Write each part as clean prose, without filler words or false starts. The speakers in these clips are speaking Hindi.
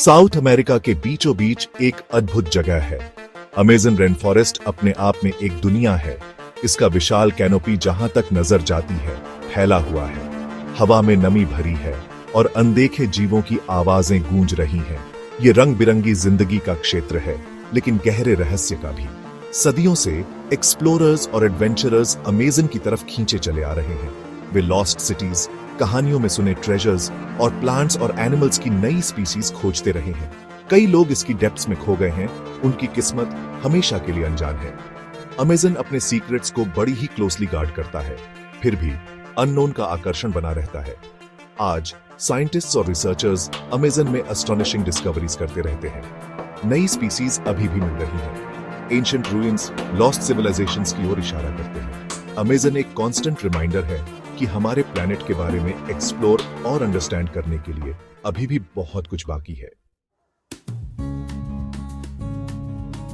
साउथ अमेरिका के बीचों बीच एक अद्भुत जगह है। अमेज़न रेन फॉरेस्ट अपने आप में एक दुनिया है। इसका विशाल कैनोपी जहां तक नजर जाती है फैला हुआ है। हवा में नमी भरी है और अनदेखे जीवों की आवाजें गूंज रही हैं। ये रंग बिरंगी जिंदगी का क्षेत्र है, लेकिन गहरे रहस्य का भी। सदियों से एक्सप्लोरर्स और एडवेंचरर्स अमेज़न की तरफ खींचे चले आ रहे हैं। वे लॉस्ट सिटीज, कहानियों में सुने ट्रेजर्स और प्लांट्स और एनिमल्स की नई स्पीसीज खोजते रहे हैं। कई लोग इसकी डेप्थ्स में खो गए हैं। उनकी किस्मत हमेशा के लिए अनजान है। अमेज़न अपने सीक्रेट्स को बड़ी ही क्लोजली गार्ड करता है, फिर भी अननोन का आकर्षण बना रहता है। आज साइंटिस्ट्स और रिसर्चर्स अमेज़न में एस्टोनिशिंग डिस्कवरीज करते रहते हैं। नई स्पीसीज अभी भी मिल रही हैं। एंशिएंट रूइंस, लॉस्ट सिविलाइजेशंस की ओर इशारा करते हैं। अमेज़न एक कांस्टेंट रिमाइंडर है कि हमारे प्लैनेट के बारे में एक्सप्लोर और अंडरस्टैंड करने के लिए अभी भी बहुत कुछ बाकी है।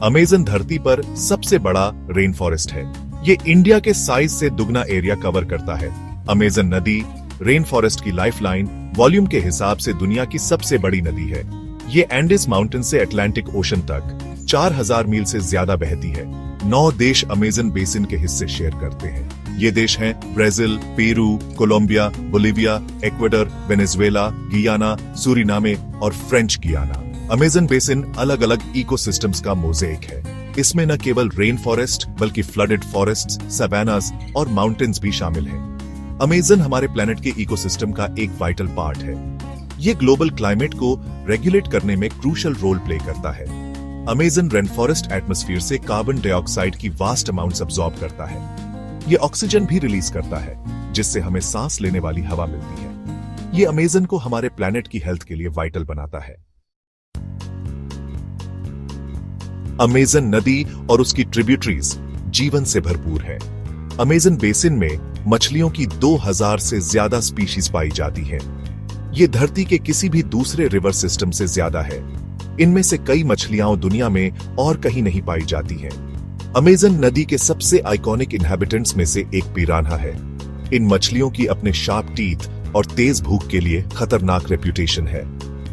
अमेज़न धरती पर सबसे बड़ा रेन फॉरेस्ट है। ये इंडिया के साइज से दुगना एरिया कवर करता है। अमेज़न नदी रेन फॉरेस्ट की लाइफलाइन, वॉल्यूम के हिसाब से दुनिया की सबसे बड़ी नदी है। ये एंडीज माउंटेन से अटलांटिक ओशन तक 4000 मील से ज्यादा बहती है। 9 देश अमेज़न बेसिन के हिस्से शेयर करते हैं। ये देश हैं Brazil, Peru, Colombia, Bolivia, Ecuador, Venezuela, Guyana, Suriname और फ्रेंच गियाना। अमेज़न बेसिन अलग अलग इकोसिस्टम्स का मोज़ेक है। इसमें न केवल रेन फॉरेस्ट बल्कि फ्लडेड फॉरेस्ट्स, सवानास और माउंटेन्स भी शामिल हैं। अमेज़न हमारे प्लैनेट के इकोसिस्टम का एक वाइटल पार्ट है। ये ग्लोबल क्लाइमेट को रेगुलेट करने में क्रूशियल रोल प्ले करता है। अमेज़न रेन फॉरेस्ट एटमॉस्फेयर से कार्बन डाइऑक्साइड की वास्ट अमाउंट्स अब्सॉर्ब करता है। ये ऑक्सीजन भी रिलीज करता है, जिससे हमें सांस लेने वाली हवा मिलती है। ये अमेज़न को हमारे प्लैनेट की हेल्थ के लिए वाइटल बनाता है। अमेज़न नदी और उसकी ट्रिब्यूटरीज जीवन से भरपूर है। अमेज़न बेसिन में मछलियों की 2000 से ज्यादा स्पीशीज पाई जाती हैं। ये धरती के किसी भी दूसरे रिवर सिस्टम से ज्यादा है। इनमें से कई मछलियां दुनिया में और कहीं नहीं पाई जाती हैं। अमेज़न नदी के सबसे आइकॉनिक इनहैबिटेंट्स में से एक पिरान्हा है। इन मछलियों की अपने शार्प टीथ और तेज भूख के लिए खतरनाक रेप्यूटेशन है।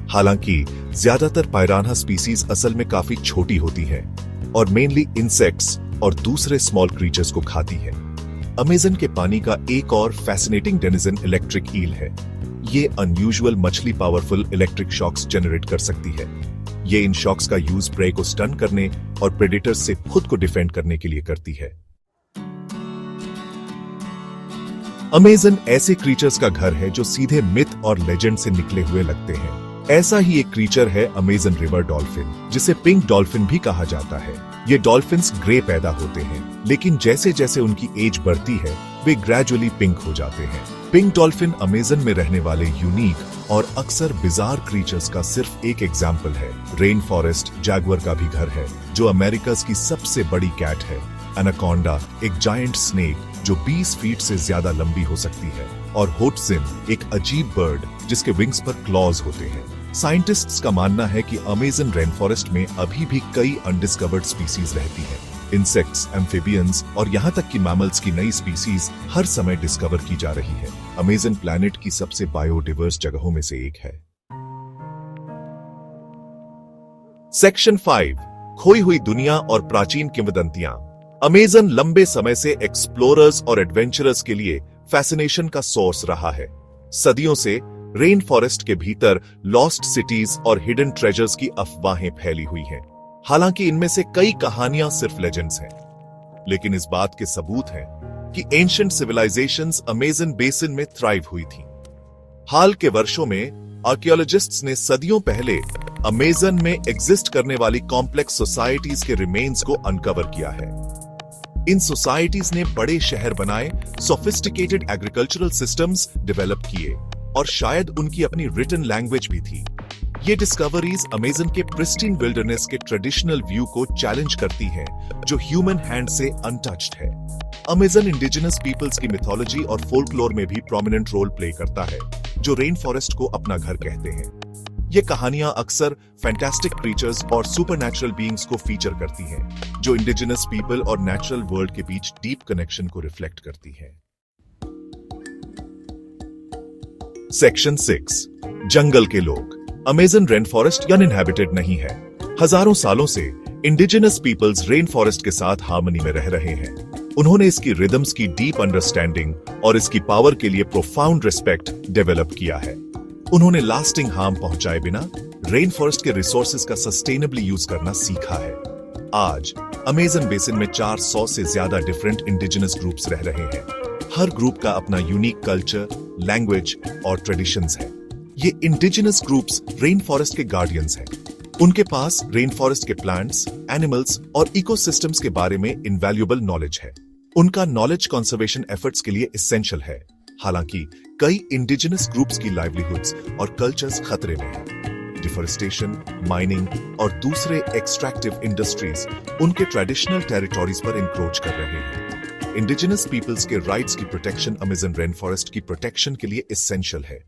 हालांकि ज्यादातर पिरान्हा स्पीसीज असल में काफी छोटी होती हैं और मेनली इंसेक्ट्स और दूसरे स्मॉल क्रीचर्स को खाती हैं। अमेज़न के पानी का एक और फैसिनेटिंग डेनिजन इलेक्ट्रिक ईल है। ये अनयूजुअल मछली पावरफुल इलेक्ट्रिक शॉक्स जनरेट कर सकती है। ये इन शॉक्स का यूज प्रे को स्टन करने और प्रेडेटर्स से खुद को डिफेंड करने के लिए करती है। अमेज़न ऐसे क्रीचर्स का घर है जो सीधे मिथ और लेजेंड से निकले हुए लगते हैं। ऐसा ही एक क्रीचर है अमेज़न रिवर डॉल्फिन, जिसे पिंक डॉल्फिन भी कहा जाता है। ये डॉल्फिन्स ग्रे पैदा होते हैं, लेकिन जैसे जैसे उनकी एज बढ़ती है वे ग्रेजुअली पिंक हो जाते हैं। पिंक डॉल्फिन अमेज़न में रहने वाले यूनिक और अक्सर बिजार क्रीचर्स का सिर्फ एक एग्जाम्पल है। रेन फॉरेस्ट जैगुआर का भी घर है, जो अमेरिकाज की सबसे बड़ी कैट है। एनाकोंडा एक जायंट स्नेक जो 20 फीट से ज्यादा लंबी हो सकती है, और होटजिन एक अजीब बर्ड जिसके विंग्स पर क्लॉज होते हैं। साइंटिस्ट्स का मानना है कि अमेज़न रेन फॉरेस्ट में अभी भी कई अनडिस्कवर्ड स्पीसीज रहती हैं। इंसेक्ट्स, एम्फिबियंस और यहाँ तक कि मैमल्स की नई स्पीसीज हर समय डिस्कवर की जा रही है। अमेज़न प्लैनेट की सबसे बायोडिवर्स जगहों में से एक है। सेक्शन 5, खोई हुई दुनिया और प्राचीन किंवदंतियां। अमेज़न लंबे समय से एक्सप्लोरर्स और एडवेंचरर्स के लिए फैसिनेशन का सोर्स रहा है। सदियों से रेन फॉरेस्ट के भीतर लॉस्ट सिटीज और हिडन ट्रेजर्स की अफवाहें फैली हुई हैं। हालांकि इनमें से कई कहानियां सिर्फ लेजेंड्स हैं, लेकिन इस बात के सबूत हैं कि एंशिएंट सिविलाइजेशंस अमेज़न बेसिन में थ्राइव हुई थीं। हाल के वर्षों में आर्कियोलॉजिस्ट्स ने सदियों पहले अमेज़न में एग्जिस्ट करने वाली कॉम्प्लेक्स सोसाइटीज के रिमेन्स को अनकवर किया है। इन सोसाइटीज ने बड़े शहर बनाए, सोफिस्टिकेटेड एग्रीकल्चरल सिस्टम्स डेवलप किए और शायद उनकी अपनी रिटन लैंग्वेज भी थी। ये डिस्कवरीज अमेज़न के प्रिस्टीन विल्डरनेस के ट्रेडिशनल व्यू को चैलेंज करती हैं, जो ह्यूमन हैंड से अनटच्ड है। अमेज़न इंडिजिनस पीपल्स की मिथोलॉजी और फोल्कलोर में भी प्रोमिनेंट रोल प्ले करता है, जो रेन फॉरेस्ट को अपना घर कहते हैं। ये कहानियां अक्सर फैंटास्टिक क्रीचर्स और सुपरनैचुरल बीइंग्स को फीचर करती हैं, जो इंडिजिनस पीपल और नेचुरल वर्ल्ड के बीच डीप कनेक्शन को रिफ्लेक्ट करती हैं। सेक्शन 6, जंगल के लोग। अमेजन रेन फॉरेस्ट अनइनहैबिटेड नहीं है। हजारों सालों से इंडिजिनस पीपल्स रेन फॉरेस्ट के साथ हार्मनी में रह रहे हैं। उन्होंने इसकी रिदम्स की डीप अंडरस्टैंडिंग और इसकी पावर के लिए प्रोफाउंड रिस्पेक्ट डेवलप किया है। उन्होंने लास्टिंग हार्म पहुंचाए बिना रेन फॉरेस्ट के रिसोर्सेज का सस्टेनेबली यूज करना सीखा है। आज अमेजन बेसिन में 400 से ज्यादा डिफरेंट इंडिजिनस ग्रुप्स रह रहे हैं। हर ग्रुप का अपना यूनिक कल्चर, लैंग्वेज और ट्रेडिशंस है। ये इंडिजिनस ग्रुप्स रेन फॉरेस्ट के गार्डियंस हैं। उनके पास रेन फॉरेस्ट के प्लांट्स, एनिमल्स और इकोसिस्टम्स के बारे में इनवैल्यूएबल नॉलेज है। उनका नॉलेज कंजर्वेशन एफर्ट्स के लिए एसेंशियल है। हालांकि कई इंडिजिनस ग्रुप्स की लाइवलीहुड्स और कल्चर्स खतरे में हैं। डिफॉरेस्टेशन, माइनिंग और दूसरे एक्सट्रैक्टिव इंडस्ट्रीज उनके ट्रेडिशनल टेरिटोरीज पर इंक्रोच कर रहे हैं। इंडिजिनस पीपल्स के राइट्स की प्रोटेक्शन अमेजन रेन फॉरेस्ट की प्रोटेक्शन के लिए एसेंशियल है।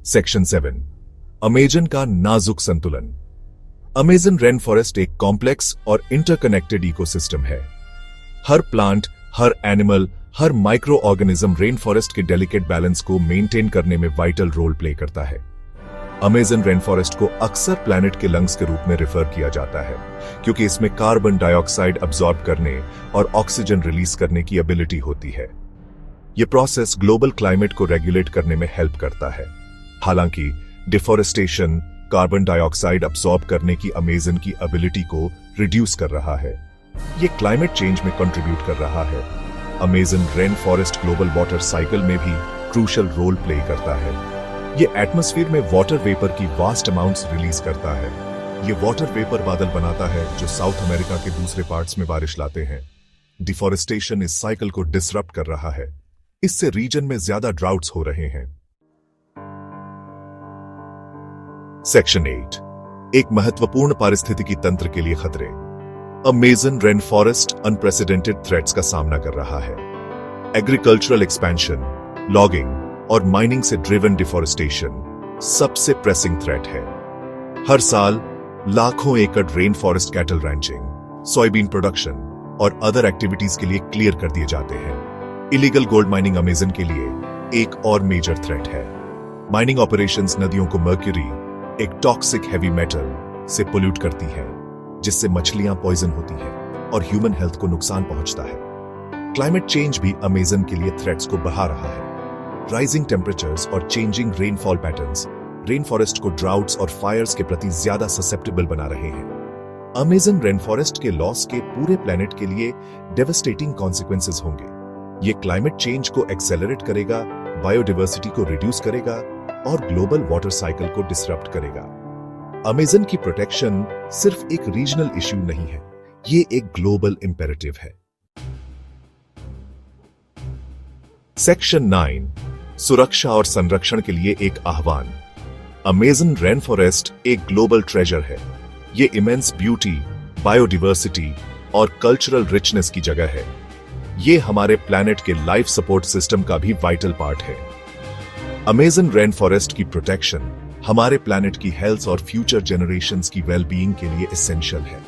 सेक्शन 7, अमेजन का नाजुक संतुलन। अमेजन रेन फॉरेस्ट एक कॉम्प्लेक्स और इंटरकनेक्टेड इकोसिस्टम है। हर प्लांट, हर एनिमल, हर माइक्रो ऑर्गेनिज्म रेन फॉरेस्ट के डेलिकेट बैलेंस को मेंटेन करने में वाइटल रोल प्ले करता है। अमेजन रेन फॉरेस्ट को अक्सर प्लैनेट के लंग्स के रूप में रेफर किया जाता है, क्योंकि इसमें कार्बन डाइऑक्साइड अब्सॉर्ब करने और ऑक्सीजन रिलीज करने की एबिलिटी होती है। यह प्रोसेस ग्लोबल क्लाइमेट को रेगुलेट करने में हेल्प करता है। हालांकि डिफॉरेस्टेशन कार्बन डाइऑक्साइड अब्सॉर्ब करने की अमेजन की एबिलिटी को रिड्यूस कर रहा है। यह क्लाइमेट चेंज में कंट्रीब्यूट कर रहा है। Amazon rain forest global water cycle में भी क्रूशियल रोल प्ले करता है। यह एटमॉस्फेयर में वाटर वेपर की वास्ट अमाउंट्स रिलीज करता है। यह वाटर वेपर बादल बनाता है जो साउथ अमेरिका के दूसरे पार्ट्स में बारिश लाते हैं। डिफॉरेस्टेशन इस साइकिल को डिसरप्ट कर रहा है। इससे रीजन में ज्यादा ड्राउट्स हो रहे हैं। सेक्शन 8, एक महत्वपूर्ण पारिस्थितिकी तंत्र के लिए खतरे। Amazon rain forest unprecedented threats का सामना कर रहा है। एग्रीकल्चरल एक्सपेंशन, लॉगिंग और माइनिंग से ड्रिवन डिफॉरेस्टेशन सबसे प्रेसिंग थ्रेट है। हर साल लाखों एकड़ rain forest cattle ranching, soybean production और अदर एक्टिविटीज के लिए क्लियर कर दिए जाते हैं। इलीगल गोल्ड माइनिंग अमेजन के लिए एक और मेजर थ्रेट है। माइनिंग ऑपरेशंस नदियों को मर्क्यूरी, एक टॉक्सिक हैवी मेटल, से पोल्यूट करती है, जिससे मछलियां पॉइजन होती है और ह्यूमन हेल्थ को नुकसान पहुंचता है। क्लाइमेट चेंज भी अमेजन के लिए थ्रेट्स को बढ़ा रहा है। राइजिंग टेम्परेचर्स और changing rainfall patterns rain forest को ड्राउट्स और फायर्स के प्रति ज्यादा ससेप्टेबल बना रहे हैं। अमेजन रेन फॉरेस्ट के लॉस के पूरे प्लेनेट के लिए डेवास्टेटिंग कॉन्सिक्वेंसेस होंगे। ये क्लाइमेट चेंज को एक्सेलरेट करेगा, बायोडाइवर्सिटी को रिड्यूस करेगा और ग्लोबल वाटर साइकिल को डिसरप्ट करेगा। अमेजन की प्रोटेक्शन सिर्फ एक रीजनल इश्यू नहीं है, ये एक ग्लोबल इंपेरेटिव है। सेक्शन 9, सुरक्षा और संरक्षण के लिए एक आह्वान। अमेजन रेन फॉरेस्ट एक ग्लोबल ट्रेजर है। ये इमेंस ब्यूटी, बायोडाइवर्सिटी और कल्चरल रिचनेस की जगह है। ये हमारे प्लैनेट के लाइफ सपोर्ट सिस्टम का भी वाइटल पार्ट है। अमेजन रेन फॉरेस्ट की प्रोटेक्शन हमारे प्लैनेट की हेल्थ और फ्यूचर जनरेशंस की वेलबीइंग के लिए एसेंशियल है।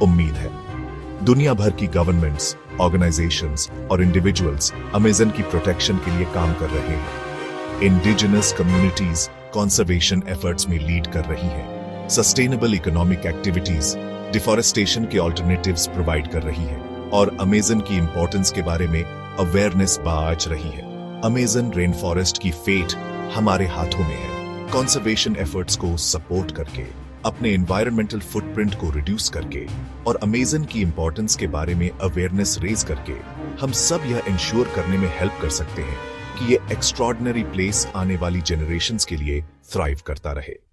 उम्मीद है दुनिया भर की गवर्नमेंट्स, ऑर्गेनाइजेशंस और इंडिविजुअल्स अमेजन की प्रोटेक्शन के लिए काम कर रहे हैं। इंडिजिनस कम्युनिटीज कंजर्वेशन एफर्ट्स में लीड कर रही हैं। सस्टेनेबल इकोनॉमिक एक्टिविटीज डिफॉरेस्टेशन के ऑल्टरनेटिव्स प्रोवाइड कर रही हैं और अमेजन की इंपॉर्टेंस के बारे में अवेयरनेस बाज रही है। अमेजन रेन फॉरेस्ट की फेट हमारे हाथों में है। कंजर्वेशन एफर्ट्स को सपोर्ट करके, अपने एनवायरमेंटल फुटप्रिंट को रिड्यूस करके और अमेजन की इंपॉर्टेंस के बारे में अवेयरनेस रेज करके हम सब यह इंश्योर करने में हेल्प कर सकते हैं कि ये एक्स्ट्रॉर्डिनरी प्लेस आने वाली जनरेशंस के लिए थ्राइव करता रहे।